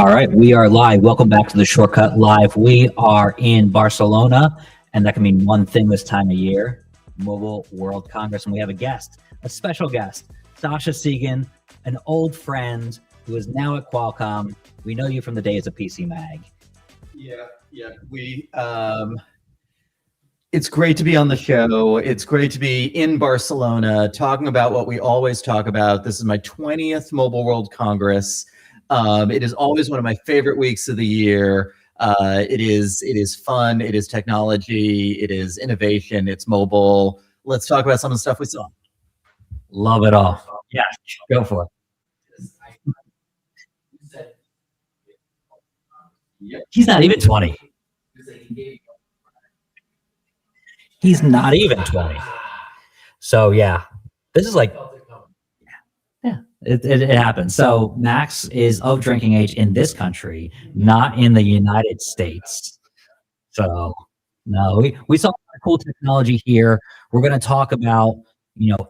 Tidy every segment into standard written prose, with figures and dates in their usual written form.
All right, we are live. Welcome back to the Shortcut Live. We are in Barcelona, and that can mean one thing this time of year, Mobile World Congress. And we have a guest, a special guest, Sascha Segan, an old friend who is now at Qualcomm. We know you from the days of PC Mag. Yeah. It's great to be on the show. It's great to be in Barcelona talking about what we always talk about. This is my 20th Mobile World Congress. It is always one of my favorite weeks of the year. It is fun. It is technology. It is innovation. It's mobile. Let's talk about some of the stuff we saw. Love it all. Yeah, go for it. He's not even 20. He's not even 20. So yeah, this is like, yeah, it happens. So Max is of drinking age in this country, not in the United States. So no, we saw cool technology here. We're going to talk about,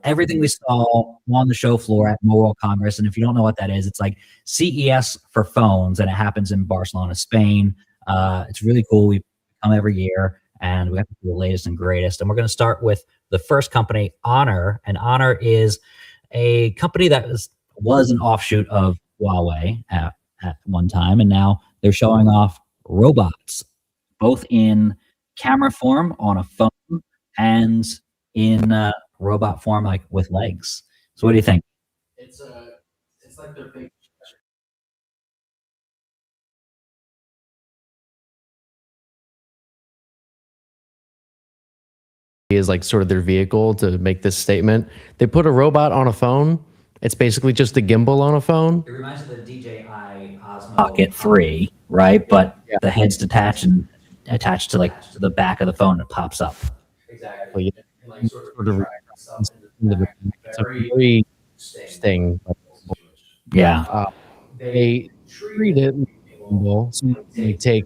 everything we saw on the show floor at Mobile World Congress. And if you don't know what that is, it's like CES for phones, and it happens in Barcelona, Spain. It's really cool. We come every year, and we have the latest and greatest. And we're going to start with the first company, Honor. And Honor is a company that was an offshoot of Huawei at one time, and now they're showing off robots, both in camera form on a phone and in robot form, like with legs. So what do you think? It's like their big is like sort of their vehicle to make this statement. They put a robot on a phone. It's basically just a gimbal on a phone. It reminds me of the DJI Osmo Pocket 3, right? But the head's detached and attached to the back of the phone. It pops up. Exactly. Like sort of it's a very thing. Yeah. They treat it like a gimbal. So they take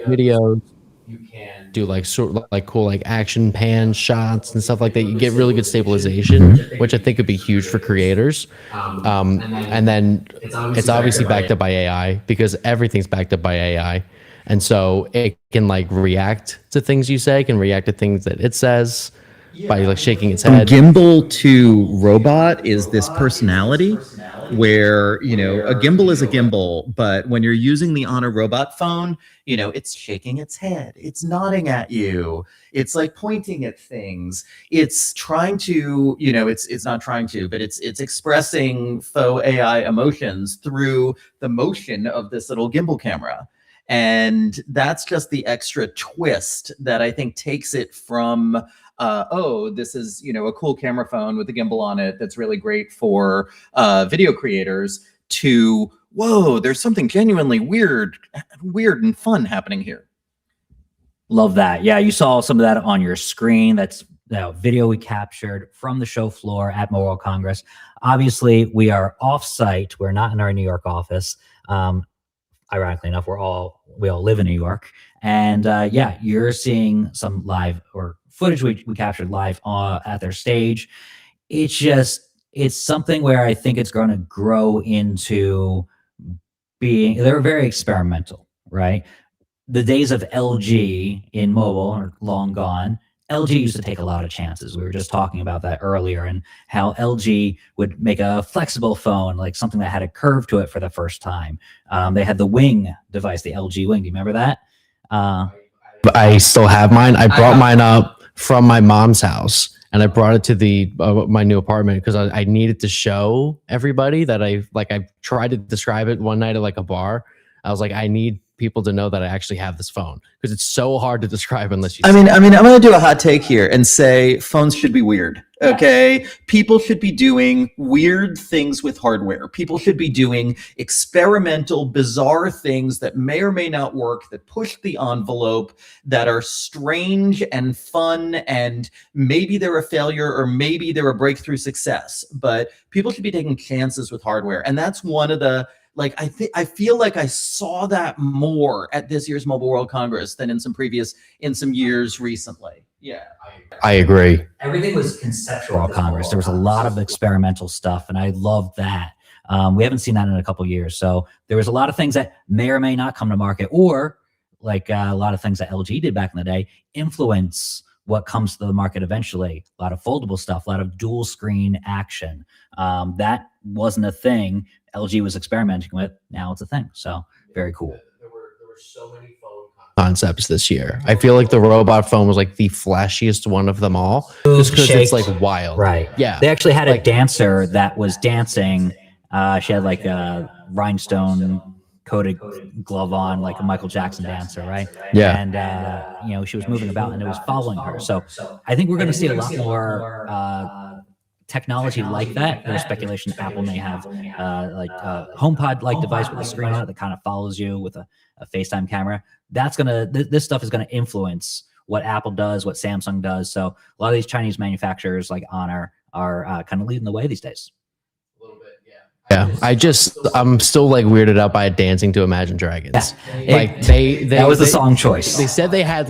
videos. You can do like sort of like cool like action pan shots and stuff like that. You get really good stabilization, which I think could be huge for creators. And then it's obviously backed up by AI, because everything's backed up by AI. And so it can like react to things you say, can react to things that it says by like shaking its head. From gimbal to robot is this personality where, a gimbal is a gimbal, but when you're using the Honor robot phone, it's shaking its head, it's nodding at you, it's like pointing at things, it's trying to, it's not trying to, but it's expressing faux AI emotions through the motion of this little gimbal camera. And that's just the extra twist that I think takes it from this is, a cool camera phone with a gimbal on it that's really great for video creators, to, whoa, there's something genuinely weird and fun happening here. Love that. Yeah, you saw some of that on your screen. That's the video we captured from the show floor at Mobile World Congress. Obviously, we are off-site. We're not in our New York office. Ironically enough, we all live in New York. And you're seeing some live or footage we captured live at their stage. It's something where I think it's going to grow into being, they're very experimental, right? The days of LG in mobile are long gone. LG used to take a lot of chances. We were just talking about that earlier, and how LG would make a flexible phone, like something that had a curve to it for the first time. They had the Wing device, the LG Wing. Do you remember that? I still have mine. I brought mine up from my mom's house, and I brought it to my new apartment because I needed to show everybody that I tried to describe it one night at like a bar. I was like, I need people to know that I actually have this phone, because it's so hard to describe unless you I'm going to do a hot take here and say phones should be weird. Okay. People should be doing weird things with hardware. People should be doing experimental, bizarre things that may or may not work, that push the envelope, that are strange and fun, and maybe they're a failure or maybe they're a breakthrough success. But people should be taking chances with hardware. And that's one of the, I feel like I saw that more at this year's Mobile World Congress than in some years recently. Yeah, I agree. Everything was conceptual at Congress. There was a lot of experimental stuff, and I loved that. We haven't seen that in a couple years. So there was a lot of things that may or may not come to market, or like a lot of things that LG did back in the day influence what comes to the market eventually. A lot of foldable stuff, a lot of dual screen action. That wasn't a thing LG was experimenting with. Now it's a thing. So very cool. There were so many phone concepts this year. I feel like the robot phone was like the flashiest one of them all, just because it's like wild. Right. Yeah. They actually had a dancer that was dancing. She had like a rhinestone coated glove on, like a Michael Jackson dancer, right? Yeah. And she was moving about and it was following her. So I think we're going to see a lot more technology like that. There's speculation Apple may have like a HomePod like device with a screen on it that kind of follows you with a FaceTime camera. That's this stuff is gonna influence what Apple does, what Samsung does. So a lot of these Chinese manufacturers like Honor are kind of leading the way these days. Yeah, I'm still like weirded out by Dancing to Imagine Dragons. Yeah. Like that was the song choice. They said they had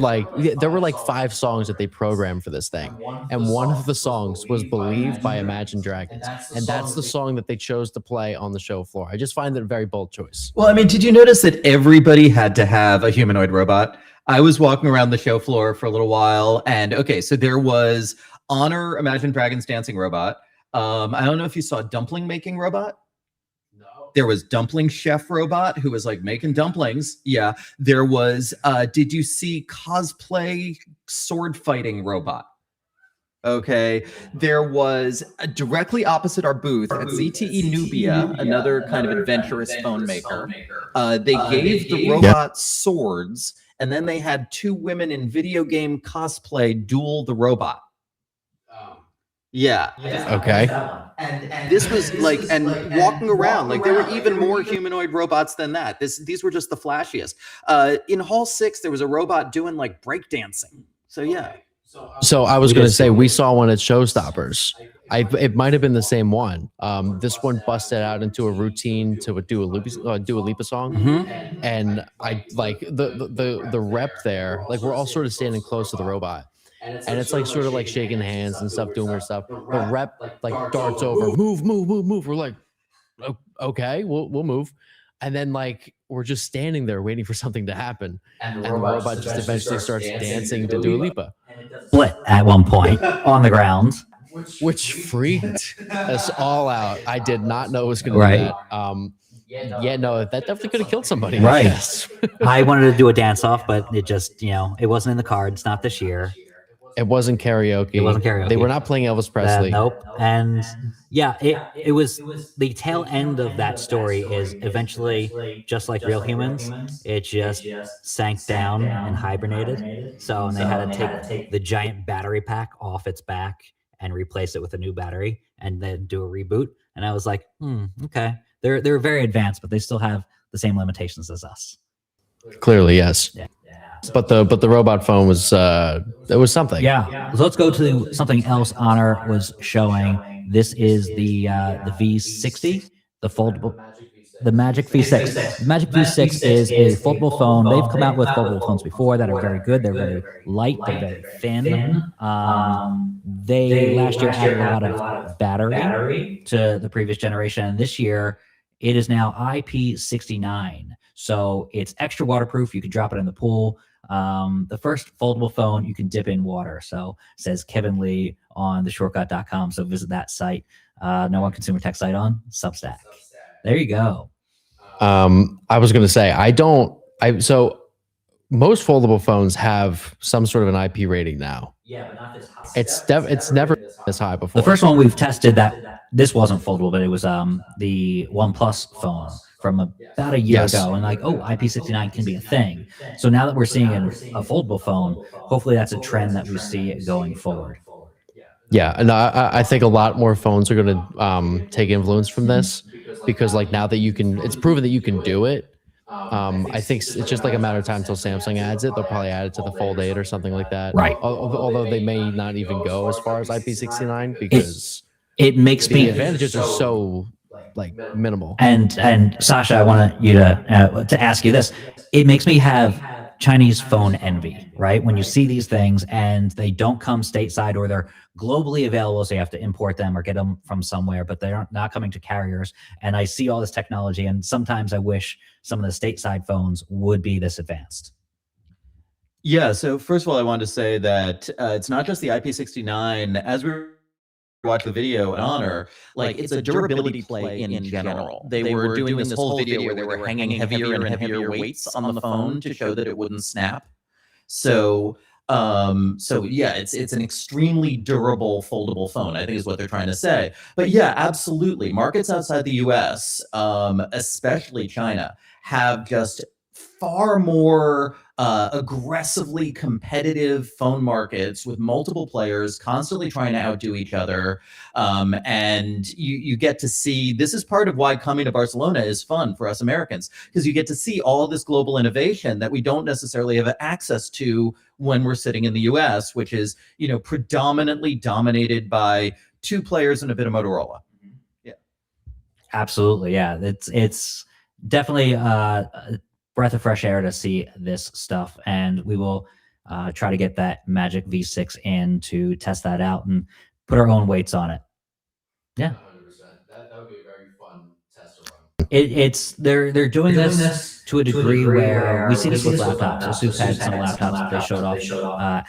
there were like 5 songs that they programmed for this thing, and one of the songs was Believe by Imagine Dragons, and that's the song that they chose to play on the show floor. I just find it a very bold choice. Well, I mean, did you notice that everybody had to have a humanoid robot? I was walking around the show floor for a little while, and okay, so there was Honor Imagine Dragons dancing robot. I don't know if you saw Dumpling making robot. There was Dumpling Chef Robot who was like making dumplings. Yeah. There was, did you see cosplay sword fighting robot? Okay. There was directly opposite our booth at ZTE Nubia, another kind of adventurous phone maker. They gave the robot swords, and then they had 2 women in video game cosplay duel the robot. Yeah. Okay. And this was like, and walking around, like there were even more humanoid robots than that. These were just the flashiest. In Hall 6, there was a robot doing like breakdancing. So yeah. So I was going to say, we saw one at Showstoppers. It might have been the same one. This one busted out into a routine to do a Lipa song, and I like the rep there. Like we're all sort of standing close to the robot. And it's like sort of like shaking hands and stuff, doing her stuff. The rep like darts over, move. We're like, okay, we'll move. And then like we're just standing there waiting for something to happen. And the robot just eventually starts dancing to Dua Lipa. Split at one point on the ground. Which freaked us all out. I did not know it was going to do that. No, that definitely could have killed somebody. Right. Yes. I wanted to do a dance off, but it just, it wasn't in the cards, not this year. It wasn't karaoke. They were not playing Elvis Presley. Nope. And yeah, it was the tail end of that story is eventually just like Real Humans. It just sank down and hibernated. So and they had to take the giant battery pack off its back and replace it with a new battery and then do a reboot. And I was like, okay. They're very advanced, but they still have the same limitations as us. Clearly, yes. Yeah. But the robot phone was it was something. Yeah. So let's go to something else Honor was showing. This is the V60, the foldable, the Magic V6. The Magic V6 is a foldable phone. They've come out with foldable phones before that are very good. They're very light. They're very thin. They last year added a lot of battery to the previous generation. And this year, it is now IP69. So it's extra waterproof. You can drop it in the pool. The first foldable phone you can dip in water. So says Kevin Lee on theshortcut.com. So visit that site. No one consumer tech site on Substack. There you go. I was going to say, so most foldable phones have some sort of an IP rating now. Yeah, but not this high. It's never this high before. The first one we've tested that this wasn't foldable, but it was the OnePlus phone from about a year ago, and like, IP69 can be a thing. So now that we're seeing a foldable phone, hopefully that's a trend that we see going forward. Yeah, and I think a lot more phones are going to take influence from this because like now that it's proven that you can do it. I think it's just like a matter of time until Samsung adds it. They'll probably add it to the Fold 8 or something like that. Right. Although they may not even go as far as IP69 because it makes the advantages are so like minimal. And Sasha, I want you to ask you this. It makes me have Chinese phone envy, right? When you see these things and they don't come stateside, or they're globally available, so you have to import them or get them from somewhere, but they're not coming to carriers. And I see all this technology, and sometimes I wish some of the stateside phones would be this advanced. Yeah. So first of all, I wanted to say that it's not just the IP69. As we watch the video in Honor, like it's a durability play in general. They were doing this whole video where they were hanging heavier and heavier weights on the phone to show that it wouldn't snap. So yeah, it's an extremely durable foldable phone, I think is what they're trying to say. But yeah, absolutely. Markets outside the US, especially China, have just far more aggressively competitive phone markets with multiple players constantly trying to outdo each other. And you get to see, this is part of why coming to Barcelona is fun for us Americans, because you get to see all this global innovation that we don't necessarily have access to when we're sitting in the US, which is, predominantly dominated by two players and a bit of Motorola. Yeah. Absolutely. Yeah. It's definitely a breath of fresh air to see this stuff. And we will try to get that Magic V6 in to test that out and put our own weights on it. Yeah. 100%. That would be a very fun test to run. It's they're doing this to a degree where we see this with laptops. Asus had some laptops that they showed off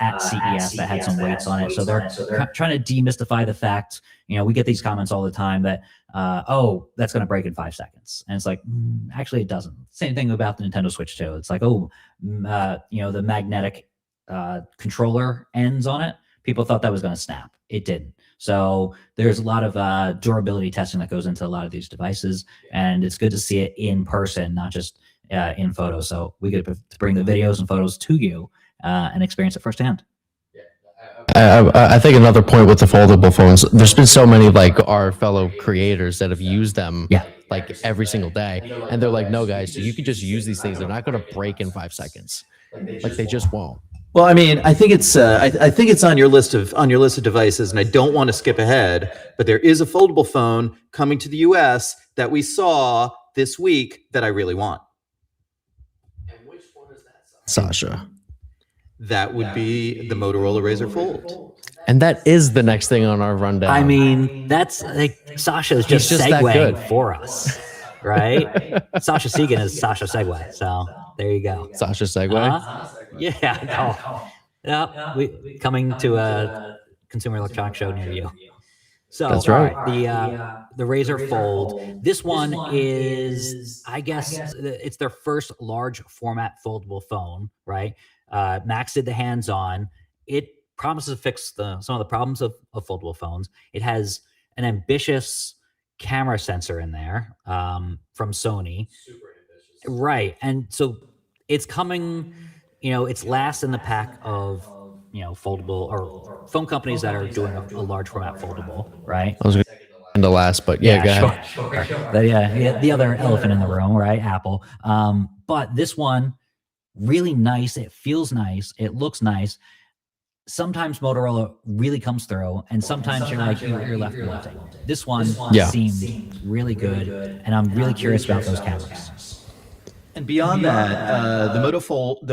at CES that had some weights on it. So they're trying to demystify the fact, we get these comments all the time that, oh, that's going to break in 5 seconds. And it's like, actually it doesn't. Same thing about the Nintendo Switch too. It's like, the magnetic controller ends on it. People thought that was going to snap. It didn't. So there's a lot of durability testing that goes into a lot of these devices, and it's good to see it in person, not just in photos. So we get to bring the videos and photos to you and experience it firsthand. I think another point with the foldable phones, there's been so many like our fellow creators that have used them like every single day, and they're like, no guys, so you can just use these things. They're not going to break in 5 seconds. Like they just won't. Well, I mean, I think it's I think it's on your list of devices, and I don't want to skip ahead, but there is a foldable phone coming to the US that we saw this week that I really want. And which one is that, Sasha? That would be the Motorola Razr Fold. And that is the next thing on our rundown. I mean, that's like Sasha's just segueing for us, right? Sascha Segan is Sascha Segway, so there you go. Sascha Segway. Yeah, no. We coming to a consumer electronics show near you. So that's right. The Razr Fold. This one is, I guess, it's their first large format foldable phone, right? Max did the hands-on. It promises to fix some of the problems of foldable phones. It has an ambitious camera sensor in there from Sony. Super ambitious. Right. And so it's coming, it's last in the pack of, foldable or phone companies that are doing a large format foldable, right? I was going to the last, but go ahead. Sure. The other elephant in the room, right? Apple. But this one, really nice. It feels nice. It looks nice. Sometimes Motorola really comes through, and sometimes you're like, you're left wanting. This one seemed really good, and I'm really curious about those cameras. And beyond that, the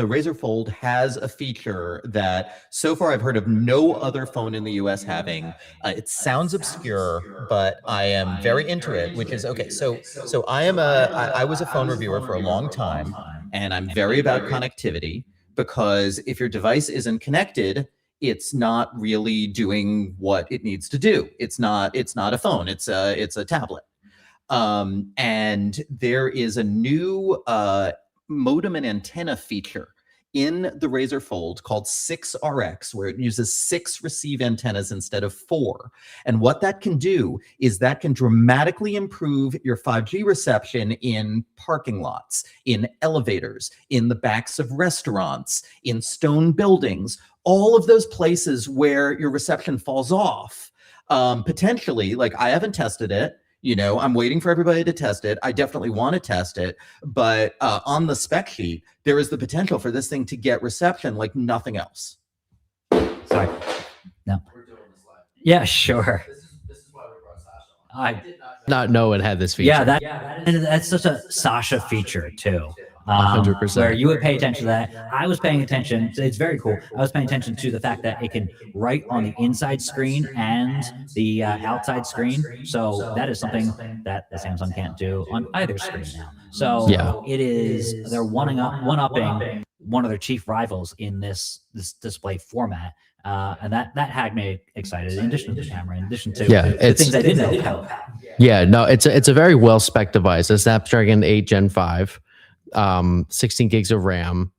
Razr Fold has a feature that so far I've heard of no other phone in the US having. It sounds obscure, but I am very into it, which is, okay, so I was a phone reviewer for a long time, and I'm very about connectivity, because if your device isn't connected, it's not really doing what it needs to do. It's not a phone, it's a tablet. And there is a new modem and antenna feature in the Razr Fold called 6RX, where it uses 6 receive antennas instead of 4. And what that can do is that can dramatically improve your 5G reception in parking lots, in elevators, in the backs of restaurants, in stone buildings, all of those places where your reception falls off. Potentially, like, I haven't tested it. I'm waiting for everybody to test it. I definitely want to test it, but on the spec sheet, there is the potential for this thing to get reception like nothing else. Sorry. No. We're doing this live. Yeah, sure. This is why we brought Sasha on. I did not know it had this feature. And that's such a Sasha feature too. 100%. where you would pay attention to that. I was paying attention. It's very cool. I was paying attention to the fact that it can write on the inside screen and the outside screen. So that is something that the Samsung can't do on either screen now. So Yeah. they're one-upping one of their chief rivals in this display format. And that had me excited. In addition to the camera, in addition to the things I didn't know about. Yeah, no, it's a very well spec device. A Snapdragon 8 Gen 5, 16 gigs of RAM,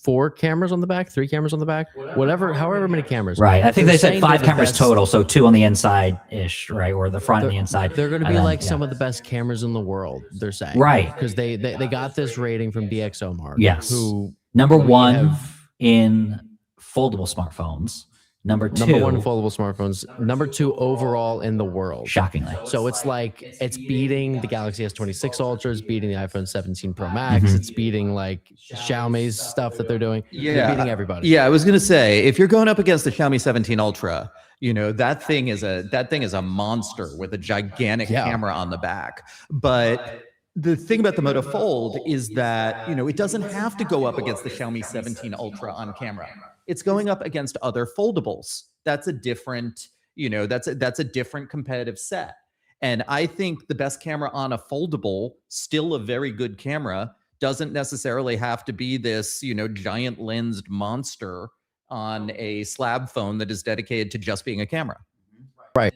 4 cameras on the back, 3 cameras on the back, however many cameras. Right. I think they said 5 cameras best, total, so 2 on the inside ish, right, or the front and the inside. They're going to be like some of the best cameras in the world. They're saying, right, because they got this rating from DxOMark. Yes. Who number 1 in foldable smartphones. Number 2 number 1 foldable smartphones. Number 2 overall in the world. Shockingly. So it's like it's beating the Galaxy S26 Ultra, it's beating the iPhone 17 Pro Max, it's beating like Xiaomi's stuff that they're doing. They're beating everybody. Yeah, I was gonna say, if you're going up against the Xiaomi 17 Ultra, that thing is a monster with a gigantic camera on the back. But the thing about the Moto Fold is that it doesn't have to go up against the Xiaomi 17 Ultra on camera. It's going up against other foldables. That's a different, that's a different competitive set. And I think the best camera on a foldable, still a very good camera, doesn't necessarily have to be this, giant lensed monster on a slab phone that is dedicated to just being a camera. Right.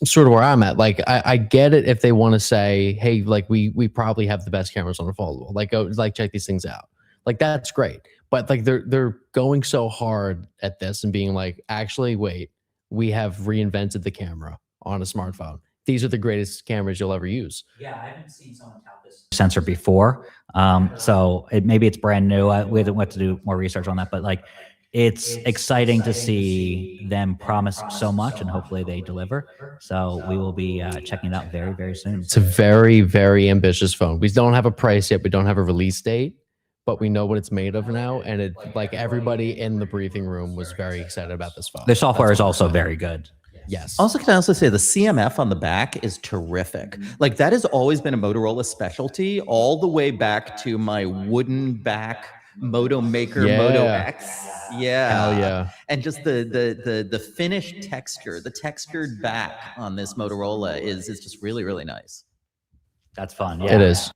Sort of where I'm at. Like, I get it if they want to say, hey, like we probably have the best cameras on a foldable. Like, go check these things out. Like, that's great. But like they're going so hard at this and being like, actually, wait, we have reinvented the camera on a smartphone. These are the greatest cameras you'll ever use. Yeah, I haven't seen someone tout this sensor before. So maybe it's brand new. We have to do more research on that, but like, it's exciting to see them promise so much, and hopefully they deliver. So we will be checking it out very, very soon. It's a very, very ambitious phone. We don't have a price yet. We don't have a release date, but we know what it's made of now. And it, like, everybody in the briefing room was very excited about this phone. The software is also very good. Yes. Also, can I also say the CMF on the back is terrific. Like, that has always been a Motorola specialty, all the way back to my wooden back Moto Maker Moto X. Yeah. Hell yeah. And just the finished texture, the textured back on this Motorola is just really, really nice. That's fun. Yeah. It is.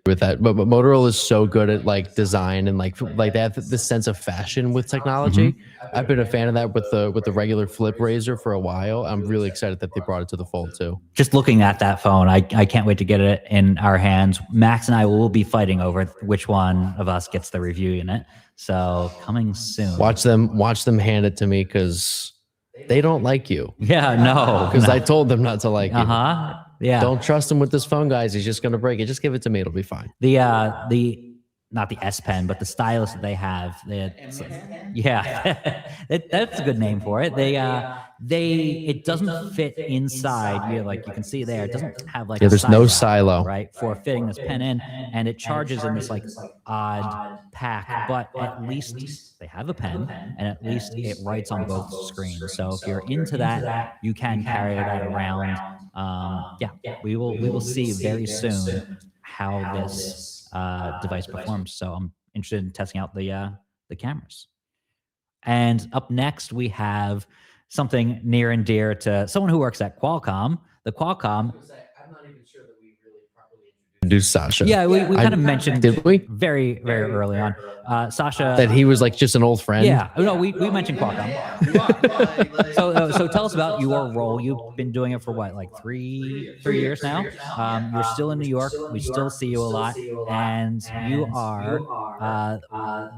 With that, but Motorola is so good at like design and like they have this sense of fashion with technology. I've been a fan of that with the regular flip razor for a while. I'm really excited that they brought it to the Fold too. Just looking at that phone, I can't wait to get it in our hands. Max and I will be fighting over which one of us gets the review unit. So coming soon. Watch them hand it to me, because they don't like you. Yeah, no. Because I told them not to like you. Yeah. Don't trust him with this phone, guys. He's just gonna break it. Just give it to me. It'll be fine. The not the S Pen, but the stylus that they have. Yeah, that's a good name for it. It doesn't fit inside. Like you can see there, it doesn't have like there's no silo, right, for fitting this pen in, and it charges in this like odd pack. But at least they have a pen, and at least it writes on both screens. So if you're into that, you can carry that around. We will see very soon how this device performs. So I'm interested in testing out the cameras. And up next, we have something near and dear to someone who works at Qualcomm. The Qualcomm. I'm not even sure that we really properly introduced Sascha. Yeah, we kind of mentioned, did we? Very, very early on. Sascha. That he was like just an old friend. Yeah. No, we mentioned Qualcomm. So tell us about your role. You've been doing it for what, like three years now? You're still in New York. We still see you a lot, and you are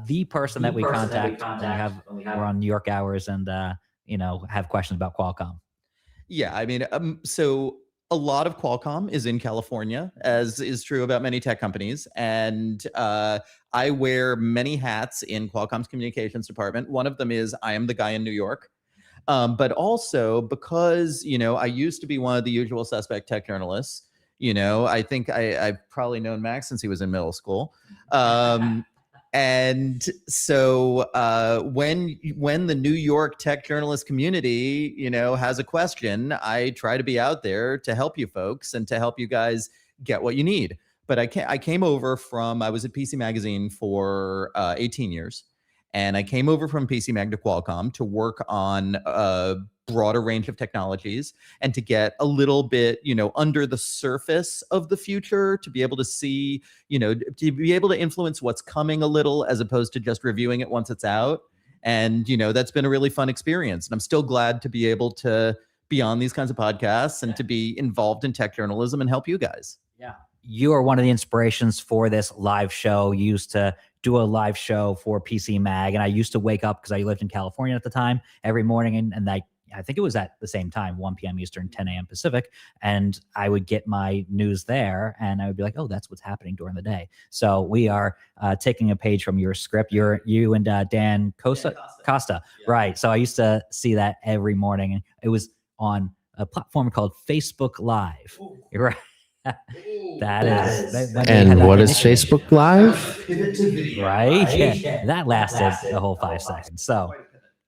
the person that we contact when we're on New York hours and have questions about Qualcomm. Yeah, I mean, so a lot of Qualcomm is in California, as is true about many tech companies. And I wear many hats in Qualcomm's communications department. One of them is I am the guy in New York. But also because, I used to be one of the usual suspect tech journalists. I think I've probably known Max since he was in middle school. And so when the New York tech journalist community, has a question, I try to be out there to help you folks and to help you guys get what you need. but I came over from, I was at PC Magazine for 18 years. And I came over from PC Mag to Qualcomm to work on a broader range of technologies and to get a little bit, under the surface of the future, to be able to see, to be able to influence what's coming a little, as opposed to just reviewing it once it's out. And, that's been a really fun experience. And I'm still glad to be able to be on these kinds of podcasts and to be involved in tech journalism and help you guys. Yeah. You are one of the inspirations for this live show. You used to do a live show for PC Mag, and I used to wake up, because I lived in California at the time, every morning, and I think it was at the same time, 1 p.m. Eastern, 10 a.m. Pacific, and I would get my news there, and I would be like, oh, that's what's happening during the day. So we are taking a page from your script. You and Dan Costa. Yeah. Right. So I used to see that every morning, and it was on a platform called Facebook Live. Ooh. Right. That is. And what is Facebook Live? Right. Yeah. That lasted the whole 5 seconds. So,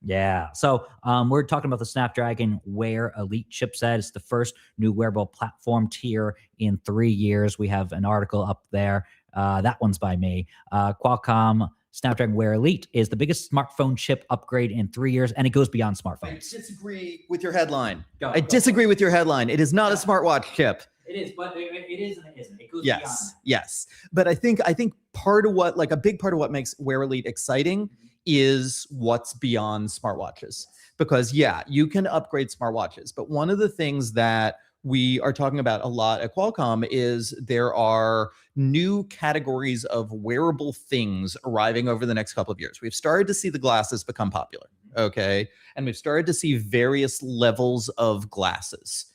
yeah. So we're talking about the Snapdragon Wear Elite chipset. It's the first new wearable platform tier in 3 years. We have an article up there. That one's by me. Qualcomm Snapdragon Wear Elite is the biggest smartphone chip upgrade in 3 years, and it goes beyond smartphones. I disagree with your headline. I disagree with your headline. It is not a smartwatch chip. It is, but it is and it isn't. It goes beyond that. Yes. But I think part of what, a big part of what makes Wear Elite exciting is what's beyond smartwatches. Because you can upgrade smartwatches, but one of the things that we are talking about a lot at Qualcomm is there are new categories of wearable things arriving over the next couple of years. We've started to see the glasses become popular, okay? And we've started to see various levels of glasses.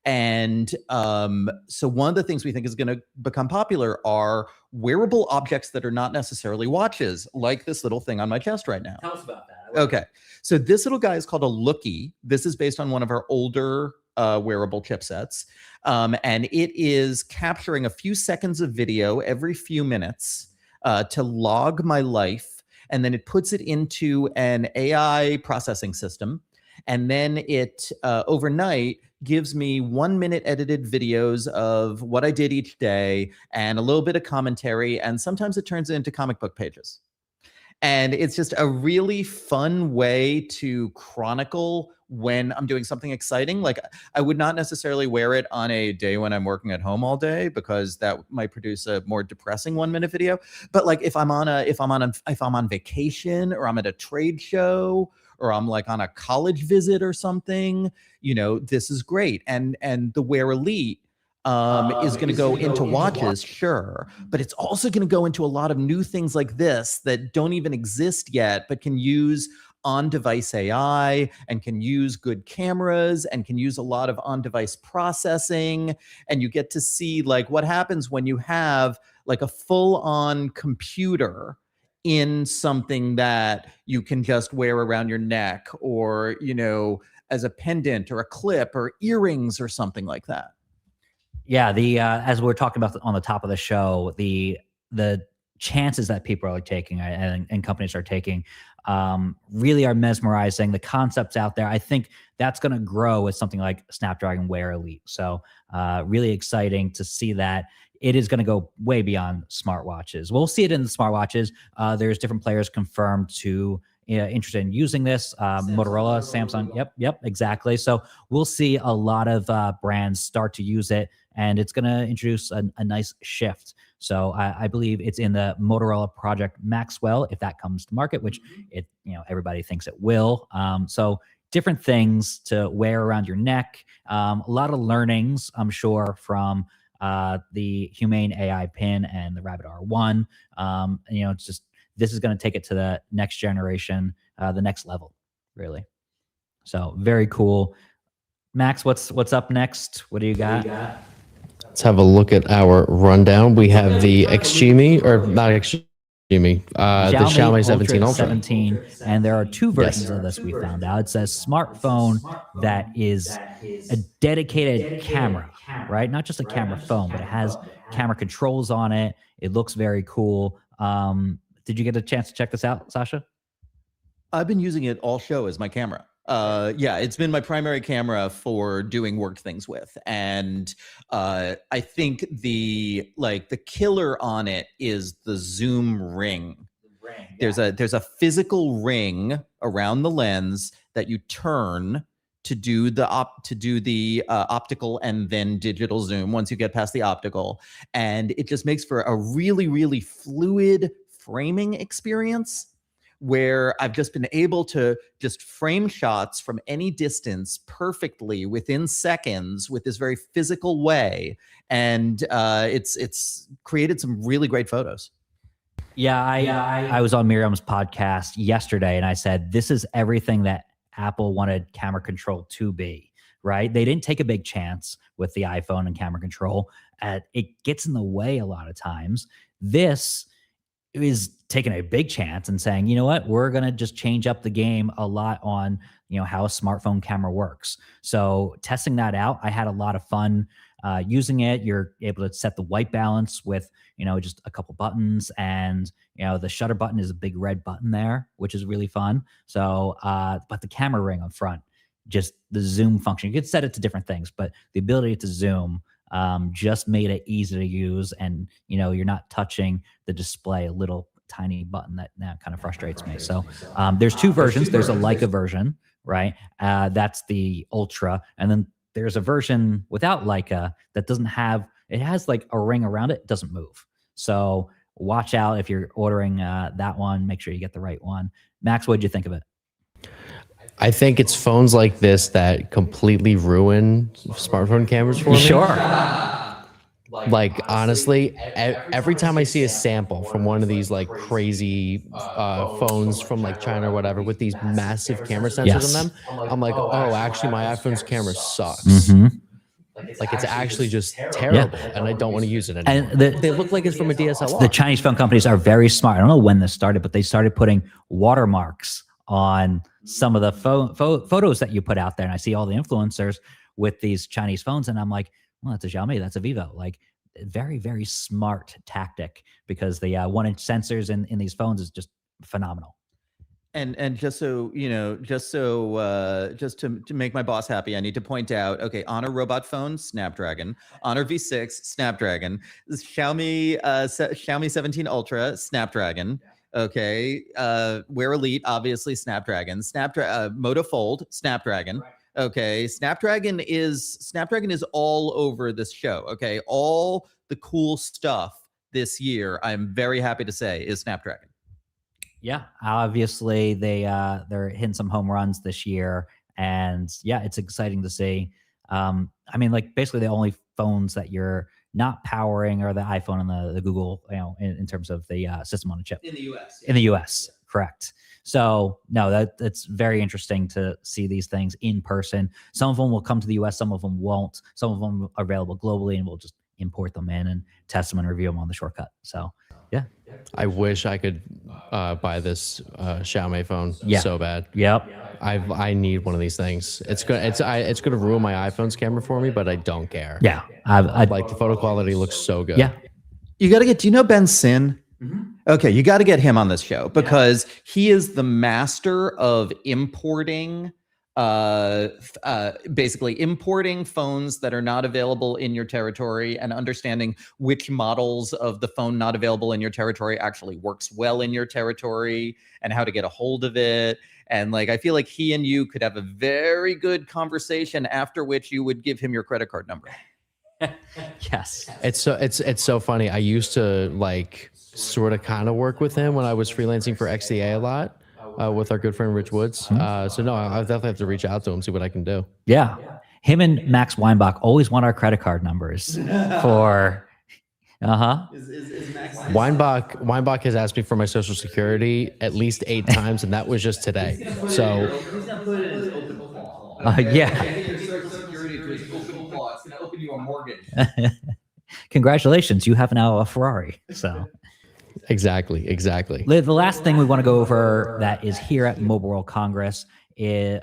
And so one of the things we think is going to become popular are wearable objects that are not necessarily watches, like this little thing on my chest right now. Tell us about that. Okay. So this little guy is called a Lookie. This is based on one of our older wearable chipsets. And it is capturing a few seconds of video every few minutes to log my life. And then it puts it into an AI processing system. And then it overnight gives me 1 minute edited videos of what I did each day and a little bit of commentary. And sometimes it turns it into comic book pages. And it's just a really fun way to chronicle when I'm doing something exciting. Like, I would not necessarily wear it on a day when I'm working at home all day, because that might produce a more depressing 1 minute video. But like if I'm on vacation, or I'm at a trade show, or I'm like on a college visit or something, this is great. And the Wear Elite is going to go into watches, sure, but it's also going to go into a lot of new things like this that don't even exist yet, but can use on-device AI and can use good cameras and can use a lot of on-device processing. And you get to see like what happens when you have like a full-on computer in something that you can just wear around your neck, or, as a pendant or a clip or earrings or something like that. Yeah, as we were talking about on the top of the show, the chances that people are taking and companies are taking really are mesmerizing. The concepts out there, I think that's going to grow with something like Snapdragon Wear Elite. So really exciting to see that. It is going to go way beyond smartwatches. We'll see it in the smartwatches. There's different players confirmed to interested in using this. Motorola, Samsung. Yep, exactly. So we'll see a lot of brands start to use it, and it's going to introduce a nice shift. So I believe it's in the Motorola Project Maxwell, if that comes to market, which everybody thinks it will. So different things to wear around your neck. A lot of learnings, I'm sure, from the Humane AI pin and the Rabbit R1. It's just, this is going to take it to the next generation, the next level, really. So very cool. Max, what's up next? What do you got? Let's have a look at our rundown. We have the Xtreme, or not Xtreme, the Xiaomi 17 Ultra. 17, and there are two versions of this we found out. It's a smartphone that is a dedicated camera, right? Not just a camera phone, but it has camera controls on it. It looks very cool. Did you get a chance to check this out, Sascha? I've been using it all show as my camera. Yeah, it's been my primary camera for doing work things with, and I think the killer on it is the zoom ring. There's a physical ring around the lens that you turn to do the optical and then digital zoom once you get past the optical, and it just makes for a really, really fluid framing experience where I've just been able to just frame shots from any distance perfectly within seconds with this very physical way, and it's created some really great photos. Yeah, I was on Miriam's podcast yesterday, and I said this is everything that Apple wanted camera control to be. Right? They didn't take a big chance with the iPhone and camera control. It gets in the way a lot of times. This is taking a big chance and saying, you know what, we're going to just change up the game a lot on, how a smartphone camera works. So testing that out, I had a lot of fun using it. You're able to set the white balance with, just a couple buttons, and, the shutter button is a big red button there, which is really fun. So, but the camera ring up front, just the zoom function, you could set it to different things, but the ability to zoom just made it easy to use. And, you're not touching the display, a little tiny button that kind of frustrates me. So there's two versions. There's a Leica version, right? That's the Ultra. And then there's a version without Leica that doesn't have, it has like a ring around it. It doesn't move. So watch out if you're ordering that one, make sure you get the right one. Max, what'd you think of it? I think it's phones like this that completely ruin smartphone cameras for me. Sure. Like honestly, every time I see a sample from one of these like crazy phones from like China or whatever with these massive camera sensors on them, I'm like, oh, actually my iPhone's camera sucks. Mm-hmm. Like it's actually just terrible, and I don't want to use it anymore. And they look like it's from a DSLR. The Chinese phone companies are very smart. I don't know when this started, but they started putting watermarks on some of the photos that you put out there. And I see all the influencers with these Chinese phones, and I'm like, well, that's a Xiaomi, that's a Vivo. Like, very, very smart tactic, because the 1-inch sensors in these phones is just phenomenal. And just so just to make my boss happy, I need to point out, okay, Honor robot phone, Snapdragon. Honor V6, Snapdragon. Xiaomi 17 Ultra, Snapdragon. Okay, Wear Elite, obviously Snapdragon. Moto Fold, Snapdragon. Okay, Snapdragon is all over this show. Okay, all the cool stuff this year, I'm very happy to say, is Snapdragon. Yeah, obviously they're hitting some home runs this year, and yeah, it's exciting to see. I mean, like basically the only phones that you're not powering are the iPhone and the Google, in terms of the system on a chip In the US. In the US, correct. So no, that's very interesting to see these things in person. Some of them will come to the US, some of them won't. Some of them are available globally, and we'll just import them in and test them and review them on the shortcut. So yeah. I wish I could buy this Xiaomi phone so bad. Yep. I need one of these things. It's gonna ruin my iPhone's camera for me, but I don't care. Yeah. I like the photo quality looks so good. Yeah. You got to get, do you know Ben Sin? Mm-hmm. Okay, you got to get him on this show, because he is the master of importing, basically importing phones that are not available in your territory, and understanding which models of the phone not available in your territory actually works well in your territory, and how to get a hold of it. And like, I feel like he and you could have a very good conversation, after which you would give him your credit card number. Yes. It's so funny. I used to like sort of kind of work with him when I was freelancing for XDA a lot with our good friend Rich Woods. So no, I'll definitely have to reach out to him, see what I can do. Yeah. Him and Max Weinbach always want our credit card numbers for Weinbach has asked me for my social security at least 8 times, and that was just today. So He's gonna put it in his open clause. yeah. Your social security to his open clause. It's gonna open you a mortgage. Congratulations, you have now a Ferrari. So exactly. The last thing we want to go over that is here at Mobile World Congress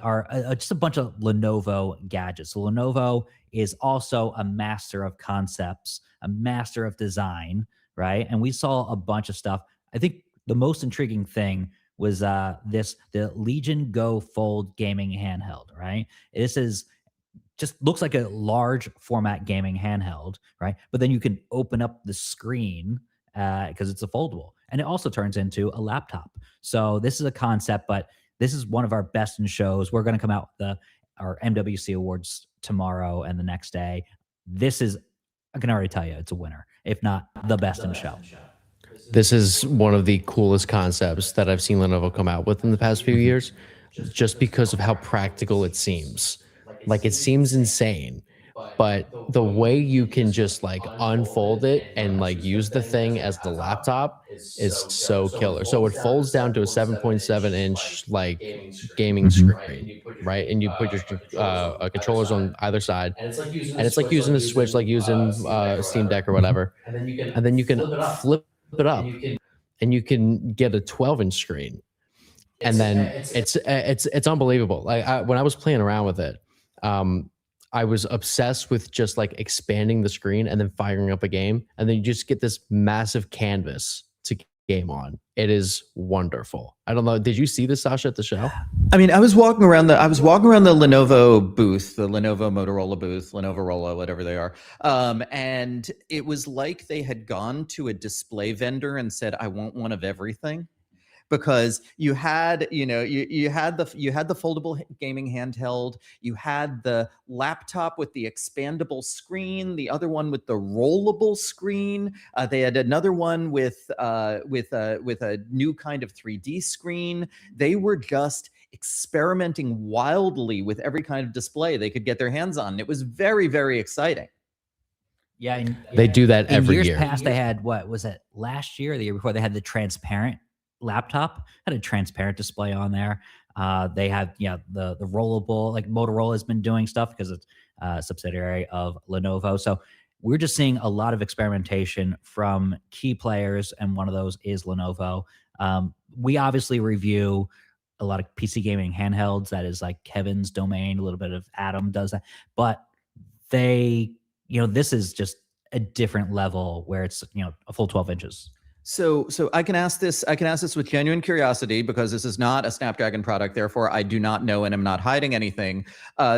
are just a bunch of Lenovo gadgets. So Lenovo is also a master of concepts, a master of design, right? And we saw a bunch of stuff. I think the most intriguing thing was the Legion Go Fold gaming handheld, right? This is just looks like a large format gaming handheld, right? But then you can open up the screen because it's a foldable, and it also turns into a laptop. So this is a concept, but this is one of our best in shows. We're going to come out with our MWC awards tomorrow and the next day. This is, I can already tell you, it's a winner, if not the best in show. This is one of the coolest concepts that I've seen Lenovo come out with in the past few years, just because of how practical it seems. Like, it seems insane, but the way you can just like unfold it and like use the thing as the laptop is so killer. So it folds down to a 7.7-inch like gaming screen, right? And you put your controllers on either side, and it's like using a Switch, like using Steam Deck or whatever. And then you can flip it up, and you can get a 12-inch screen. And then it's unbelievable. Like, when I was playing around with it, I was obsessed with just like expanding the screen and then firing up a game, and then you just get this massive canvas to game on. It is wonderful. I don't know. Did you see this, Sasha, at the show? I mean, I was walking around the Lenovo booth, the Lenovo Motorola booth, Lenovo Rolla, whatever they are. And it was like they had gone to a display vendor and said, I want one of everything. Because you had, you had the foldable gaming handheld, you had the laptop with the expandable screen, the other one with the rollable screen. They had another one with a new kind of 3D screen. They were just experimenting wildly with every kind of display they could get their hands on. It was very, very exciting. Yeah, they do that every year. In years past, they had, what was it, last year or the year before, they had the transparent laptop, had a transparent display on there. They had the rollable, like Motorola has been doing stuff because it's a subsidiary of Lenovo. So we're just seeing a lot of experimentation from key players, and one of those is Lenovo. We obviously review a lot of PC gaming handhelds. That is like Kevin's domain. A little bit of Adam does that, but they, this is just a different level where it's a full 12 inches. So I can ask this with genuine curiosity, because this is not a Snapdragon product. Therefore, I do not know and am not hiding anything.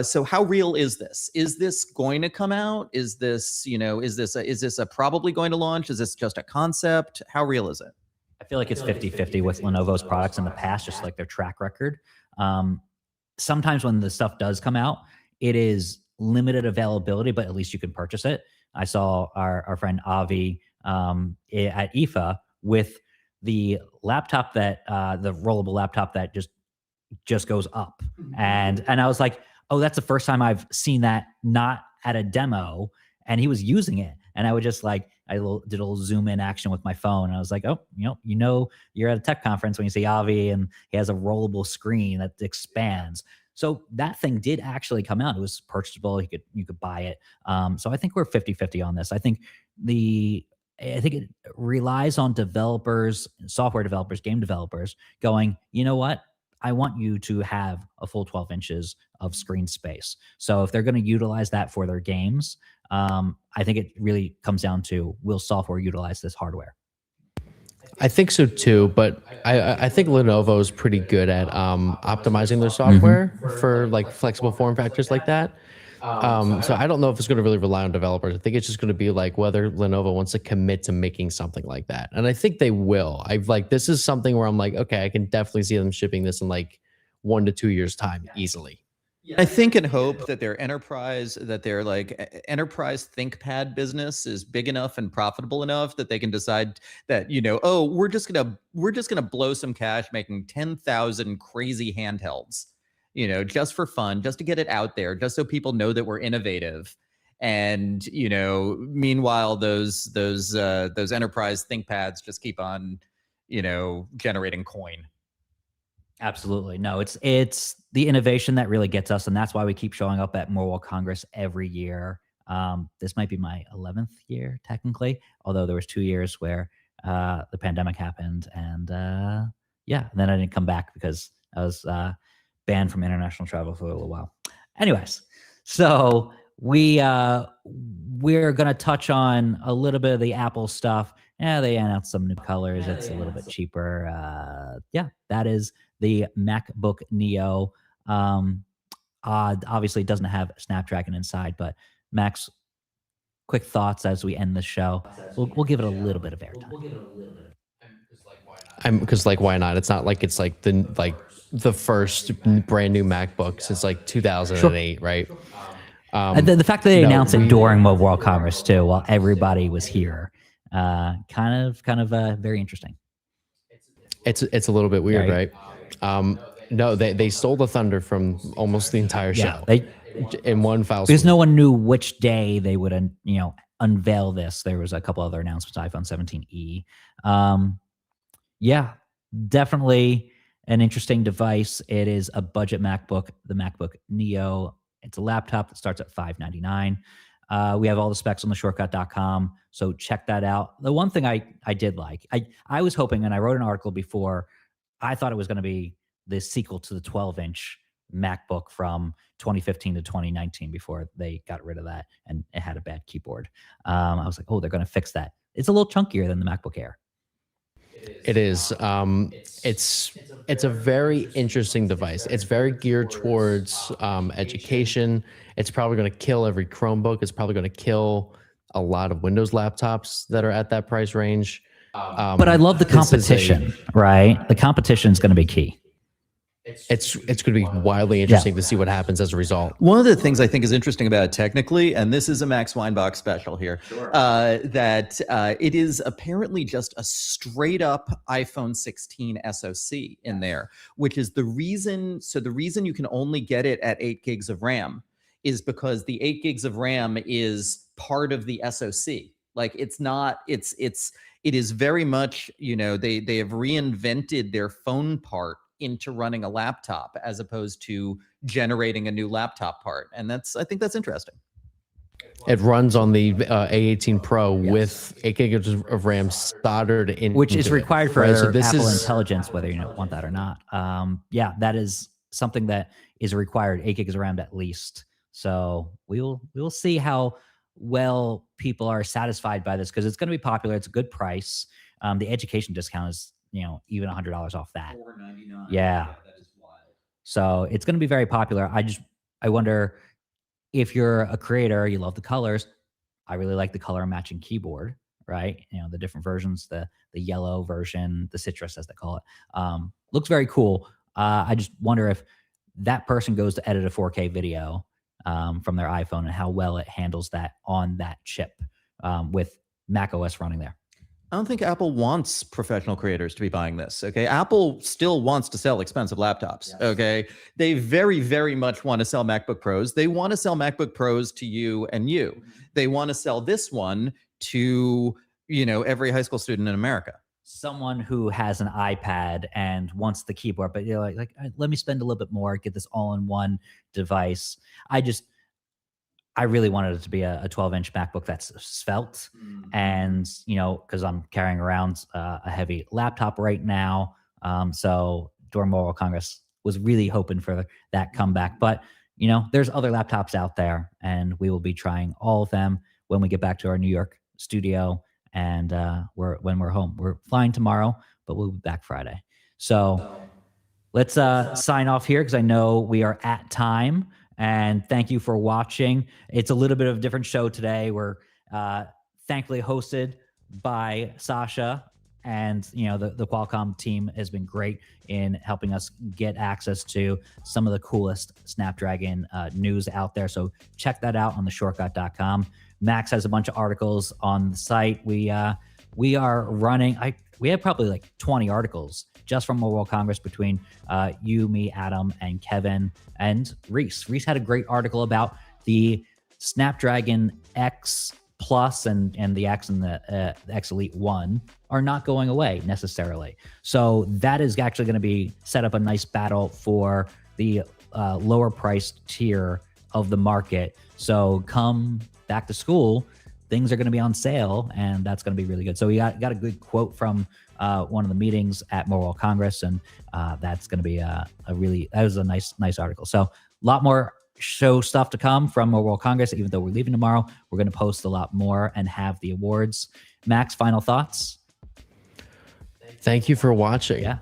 So how real is this? Is this going to come out? Is this a probably going to launch? Is this just a concept? How real is it? I feel like it's 50-50 with Lenovo's products in the past, just like their track record. Sometimes when the stuff does come out, it is limited availability, but at least you can purchase it. I saw our friend Avi at IFA with the laptop that the rollable laptop that just goes up, and I was like, oh, that's the first time I've seen that not at a demo, and he was using it, and I would just like did a little zoom in action with my phone, and I was like, oh, you're at a tech conference when you see Avi and he has a rollable screen that expands. So that thing did actually come out. It was purchasable. You could buy it. So I think we're 50-50 on this. I think it relies on developers, software developers, game developers going, you know what? I want you to have a full 12 inches of screen space. So if they're going to utilize that for their games, I think it really comes down to, will software utilize this hardware? I think so too, but I think Lenovo is pretty good at optimizing their software for like flexible form factors like that. So I don't know if it's going to really rely on developers. I think it's just going to be like whether Lenovo wants to commit to making something like that. And I think they will. This is something where I'm like, okay, I can definitely see them shipping this in like 1 to 2 years time easily. I think and hope that their enterprise ThinkPad business is big enough and profitable enough that they can decide that, we're just gonna blow some cash making 10,000 crazy handhelds, just for fun, just to get it out there, just so people know that we're innovative. And meanwhile, those enterprise ThinkPads just keep on, generating coin. Absolutely. No, it's the innovation that really gets us, and that's why we keep showing up at Mobile Congress every year. This might be my 11th year technically, although there was 2 years where the pandemic happened, and then I didn't come back because I was banned from international travel for a little while. Anyways, so we're going to touch on a little bit of the Apple stuff Yeah, they announced some new colors. It's a little bit cheaper. Yeah, that is the MacBook Neo. Um, Obviously, it doesn't have Snapdragon inside, but Max, quick thoughts as we end the show. We'll give it a little bit of airtime. Because like why not? It's not like it's like the first brand new MacBook since like 2008, right? The fact that they no, announced it we- during Mobile World Congress too, while everybody was here, kind of very interesting. It's a little bit weird, Right. right? No, they stole the thunder from almost the entire Yeah, show they in one foul because swoop. no one knew which day they would unveil this. There was a couple other announcements. iPhone 17e. Yeah, definitely an interesting device. It is a budget MacBook, the MacBook Neo. It's a laptop that starts at $599. We have all the specs on the shortcut.com, so check that out. The one thing I did like, I was hoping, and I wrote an article before, I thought it was going to be the sequel to the 12-inch MacBook from 2015 to 2019 before they got rid of that and it had a bad keyboard. I was like, oh, they're going to fix that. It's a little chunkier than the MacBook Air. It is. It's a very interesting device. It's very geared towards education. It's probably going to kill every Chromebook. It's probably going to kill a lot of Windows laptops that are at that price range. But I love the competition, right? The competition is going to be key. It's going to be wildly interesting to see what happens as a result. One of the things I think is interesting about it technically, and this is a Max Weinbach special here, that it is apparently just a straight up iPhone 16 SoC in there, which is the reason. So the reason you can only get it at 8 gigs of RAM is because the 8 gigs of RAM is part of the SoC. Like it's not, it is very much, they have reinvented their phone part into running a laptop as opposed to generating a new laptop part. And I think that's interesting. It runs on the A18 Pro with 8 gigs of RAM soldered in, which is required for right? So this Apple is Intelligence, whether you want that or not. Yeah, that is something that is required, 8 gigs of RAM at least. So we will see how well people are satisfied by this, because it's going to be popular. It's a good price. The education discount is even $100 off that. $499. Yeah. That is wild. So it's going to be very popular. I wonder if you're a creator, you love the colors. I really like the color matching keyboard, right? The different versions, the yellow version, the citrus as they call it, looks very cool. I just wonder if that person goes to edit a 4K video from their iPhone and how well it handles that on that chip with macOS running there. I don't think Apple wants professional creators to be buying this. Okay. Apple still wants to sell expensive laptops. Yes. Okay. They very, very much want to sell MacBook Pros. They want to sell MacBook Pros to you and you. They want to sell this one to, every high school student in America. Someone who has an iPad and wants the keyboard, but you're like, let me spend a little bit more, get this all in one device. I really wanted it to be a 12-inch MacBook that's svelte. And, because I'm carrying around a heavy laptop right now. So during Mobile Congress was really hoping for that comeback. But, there's other laptops out there, and we will be trying all of them when we get back to our New York studio. And when we're home. We're flying tomorrow, but we'll be back Friday. So let's sign off here, because I know we are at time. And thank you for watching. It's a little bit of a different show today. We're thankfully hosted by Sascha, and the Qualcomm team has been great in helping us get access to some of the coolest Snapdragon news out there. So check that out on the shortcut.com. Max has a bunch of articles on the site. We are running. We have probably like 20 articles just from Mobile World Congress between you, me, Adam, and Kevin, and Reese. Reese had a great article about the Snapdragon X Plus and the X and the X Elite 1 are not going away necessarily. So that is actually going to be set up a nice battle for the lower priced tier of the market. So come back to school, things are going to be on sale, and that's going to be really good. So we got a good quote from one of the meetings at Mobile World Congress, and that's going to be that was a nice article. So a lot more show stuff to come from Mobile World Congress. Even though we're leaving tomorrow, we're going to post a lot more and have the awards Max, final thoughts? Thank you for watching. Yeah.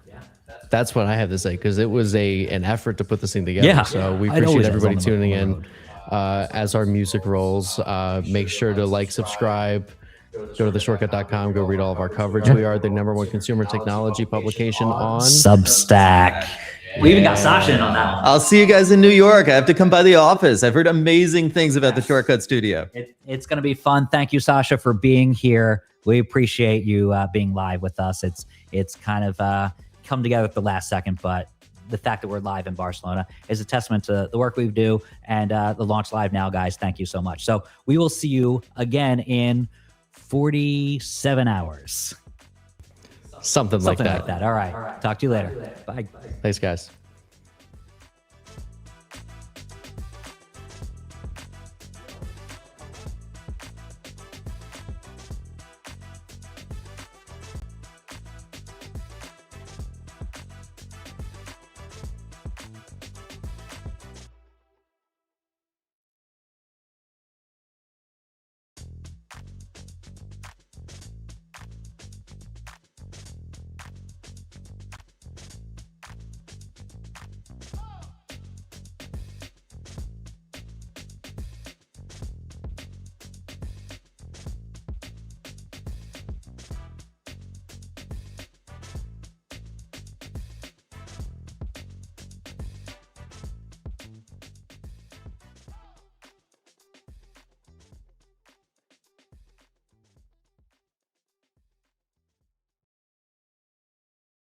That's what I have to say, because it was an effort to put this thing together. Yeah. So we It appreciate always is everybody on the tuning in. road. As our music rolls, make sure to like, subscribe, go to theshortcut.com, go read all of our coverage. We are the #1 consumer technology publication on Substack. We even got Sascha in on that one. I'll see you guys in New York. I have to come by the office. I've heard amazing things about the Shortcut Studio. It's going to be fun. Thank you, Sascha, for being here. We appreciate you being live with us. It's kind of come together at the last second, but the fact that we're live in Barcelona is a testament to the work we do and the launch live now, guys. Thank you so much. So we will see you again in 47 hours. something like that. All right. Talk to you later. Bye. Thanks, guys.